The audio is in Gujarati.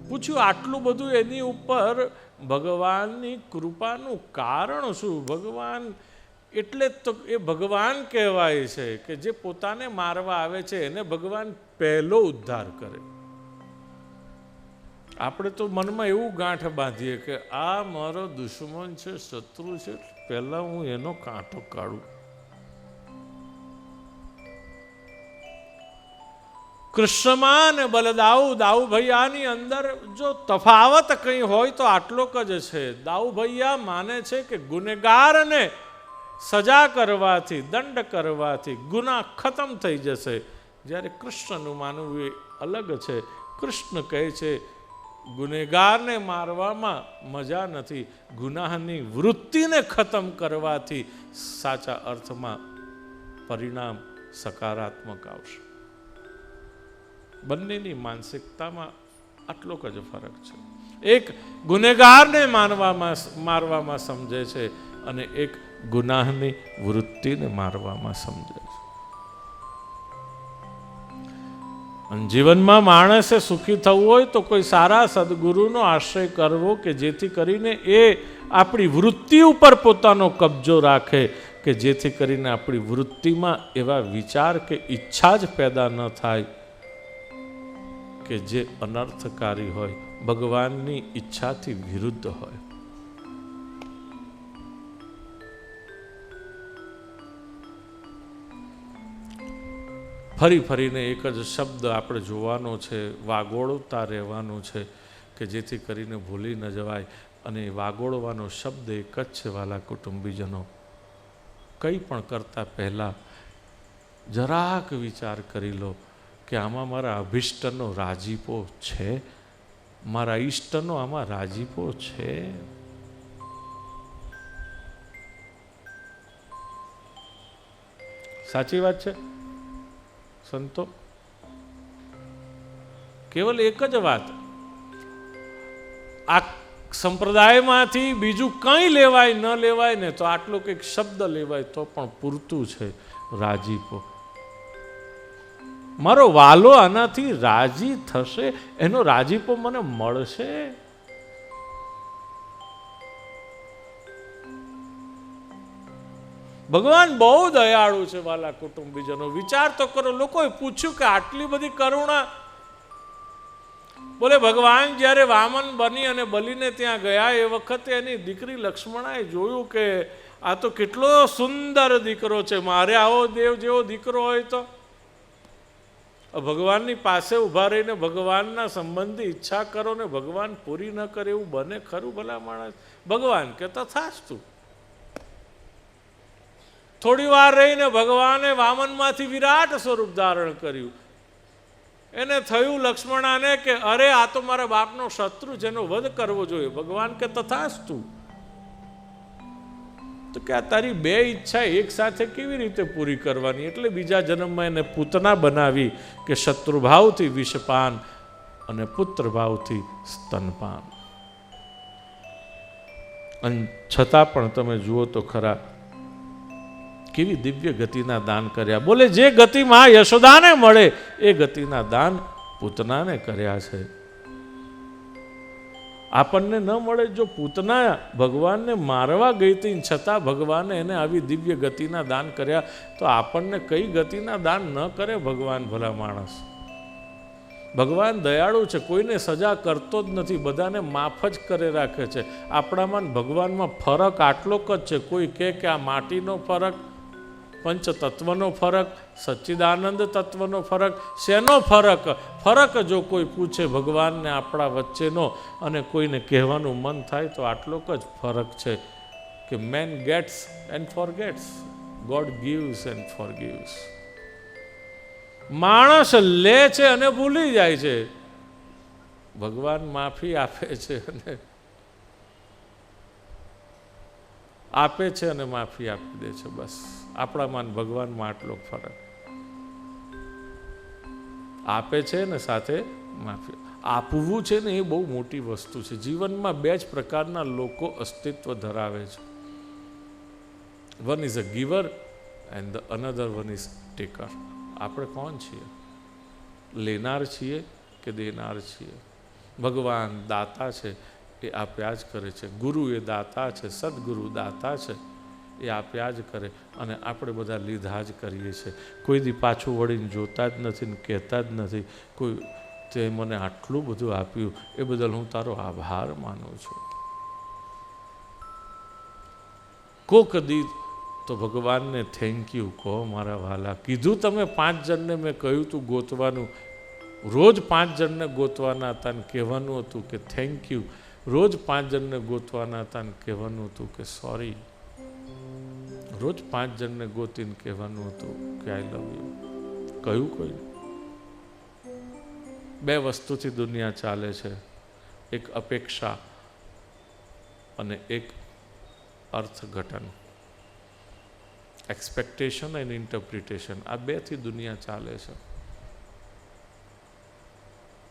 પૂછ્યું આટલું બધું એની ઉપર ભગવાનની કૃપાનું કારણ શું? ભગવાન એટલે તો એ ભગવાન કહેવાય છે કે જે પોતાને મારવા આવે છે એને ભગવાન પહેલો ઉદ્ધાર કરે. આપણે તો મનમાં એવું ગાંઠ બાંધીએ કે આ મારો દુશ્મન છે, શત્રુ છે, પહેલા હું એનો કાંટો કાઢું. કૃષ્ણમાં ને બલદાઉ દાઉભૈયાની અંદર જો તફાવત કંઈ હોય તો આટલોક જ છે. દાઉભૈયા માને છે કે ગુનેગારને સજા કરવાથી, દંડ કરવાથી ગુના ખતમ થઈ જશે, જ્યારે કૃષ્ણનું માનવું એ અલગ છે. કૃષ્ણ કહે છે ગુનેગારને મારવામાં મજા નથી, ગુનાહની વૃત્તિને ખતમ કરવાથી સાચા અર્થમાં પરિણામ સકારાત્મક આવશે. બંનેની માનસિકતામાં આટલોક જ ફરક છે. એક ગુનેગારને મારવામાં સમજે છે અને એક ગુનાહની વૃત્તિને મારવામાં સમજે છે. અને જીવનમાં માણસે સુખી થવું હોય તો કોઈ સારા સદગુરુનો આશ્રય કરવો કે જેથી કરીને એ આપણી વૃત્તિ ઉપર પોતાનો કબજો રાખે, કે જેથી કરીને આપણી વૃત્તિમાં એવા વિચાર કે ઈચ્છા જ પેદા ન થાય કે જે અનર્થકારી હોય, ભગવાનની ઈચ્છાથી વિરુદ્ધ હોય. ફરી ફરીને એક જ શબ્દ આપણે જોવાનો છે, વાગોળતા રહેવાનું છે કે જેથી કરીને ભૂલી ન જવાય. અને વાગોળવાનો શબ્દ એક જ છે વાલા કુટુંબીજનો. કંઈ પણ કરતા પહેલાં જરાક વિચાર કરી લો કે આમાં મારા અભિષ્ટનો રાજીપો છે, મારા ઈષ્ટનો આમાં રાજીપો છે. સાચી વાત છે સંતો? કેવલ એક જ વાત, આ સંપ્રદાયમાંથી બીજું કંઈ લેવાય ન લેવાય ને તો આટલો કંઈક શબ્દ લેવાય તો પણ પૂરતું છે, રાજીપો. મારો વાલો આનાથી રાજી થશે, એનો રાજીપો મને મળશે. ભગવાન બહુ દયાળુ છે વાલા કુટુંબીજનો. વિચાર તો કરો, લોકોએ પૂછ્યું કે આટલી બધી કરુણા. બોલે ભગવાન જ્યારે વામન બની અને બલીને ત્યાં ગયા એ વખતે એની દીકરી લક્ષ્મણાએ જોયું કે આ તો કેટલો સુંદર દીકરો છે, મારે આવો દેવ જેવો દીકરો હોય તો. ભગવાનની પાસે ઊભા રહીને ભગવાનના સંબંધી ઈચ્છા કરો ને ભગવાન પૂરી ન કરે એવું બને ખરું ભલા માણસ? ભગવાન કે તથાસ્તુ. થોડી વાર રહીને ભગવાને વામનમાંથી વિરાટ સ્વરૂપ ધારણ કર્યું. એને થયું લક્ષ્મણાને કે અરે આ તો મારા બાપનો શત્રુ, જેનો વધ કરવો જોઈએ. ભગવાન કે તથાસ્તુ. તો કે આ તારી બે ઈચ્છા એક સાથે કેવી રીતે પૂરી કરવાની? એટલે બીજા જન્મમાં એને પૂતના બનાવી કે શત્રુભાવથી વિષપાન અને પુત્ર ભાવથી સ્તનપાન. અને છતાં પણ તમે જુઓ તો ખરા કેવી દિવ્ય ગતિના દાન કર્યા. બોલે જે ગતિ માં યશોદાને મળે એ ગતિના દાન પૂતનાને કર્યા છે. આપણને ન મળે. જો પૂતના ભગવાનને મારવા ગઈ હતી છતાં ભગવાને એને આવી દિવ્ય ગતિના દાન કર્યા, તો આપણને કઈ ગતિના દાન ન કરે ભગવાન? ભલા માણસ. ભગવાન દયાળુ છે, કોઈને સજા કરતો જ નથી, બધાને માફ જ કરે રાખે છે. આપણામાં ભગવાનમાં ફરક આટલોક જ છે. કોઈ કહે કે આ માટીનો ફરક, પંચ તત્વનો ફરક, સચ્ચિદાનંદ તત્વનો ફરક. શેનો ફરક? ફરક જો કોઈ પૂછે ભગવાનને આપણા વચ્ચેનો અને કોઈને કહેવાનું મન થાય તો આટલોક જ ફરક છે કે man gets and forgets, God gives and forgives. માણસ લે છે અને ભૂલી જાય છે, ભગવાન માફી આપે છે અને આપે છે અને માફી આપી દે છે. બસ આપણામાં ભગવાનમાં આટલો ફરક. આપે છે ને સાથે માફી. આપવું છે ને એ બહુ મોટી વસ્તુ છે. જીવનમાં બે જ પ્રકારના લોકો અસ્તિત્વ ધરાવે છે. One is a giver and the another one is taker. આપણે કોણ છીએ? લેનાર છીએ કે દેનાર છીએ? ભગવાન દાતા છે, એ આપ્યા જ કરે છે. ગુરુ એ દાતા છે, સદગુરુ દાતા છે, એ આપ્યા જ કરે. અને આપણે બધા લીધા જ કરીએ છીએ. કોઈ દી પાછું વળીને જોતા જ નથી ને કહેતા જ નથી કોઈ તે મને આટલું બધું આપ્યું એ બદલ હું તારો આભાર માનું છું. કોક દી તો ભગવાનને થેન્ક યુ કહો મારા વાલા. કીધું તમે 5 જણને મેં કહ્યું તું ગોતવાનું, રોજ 5 જણને ગોતવાના હતા ને કહેવાનું હતું કે થેન્ક યુ. રોજ 5 જણને ગોતવાના હતા ને કહેવાનું હતું કે સોરી. રોજ 5 જણને ગોતીને કહેવાનું હતું કે આઈ લવ યુ. કહ્યું કોઈ? 2 વસ્તુથી દુનિયા ચાલે છે, એક અપેક્ષા અને એક અર્થઘટન. એક્સપેક્ટેશન એન્ડ ઇન્ટરપ્રિટેશન, આ 2થી દુનિયા ચાલે છે.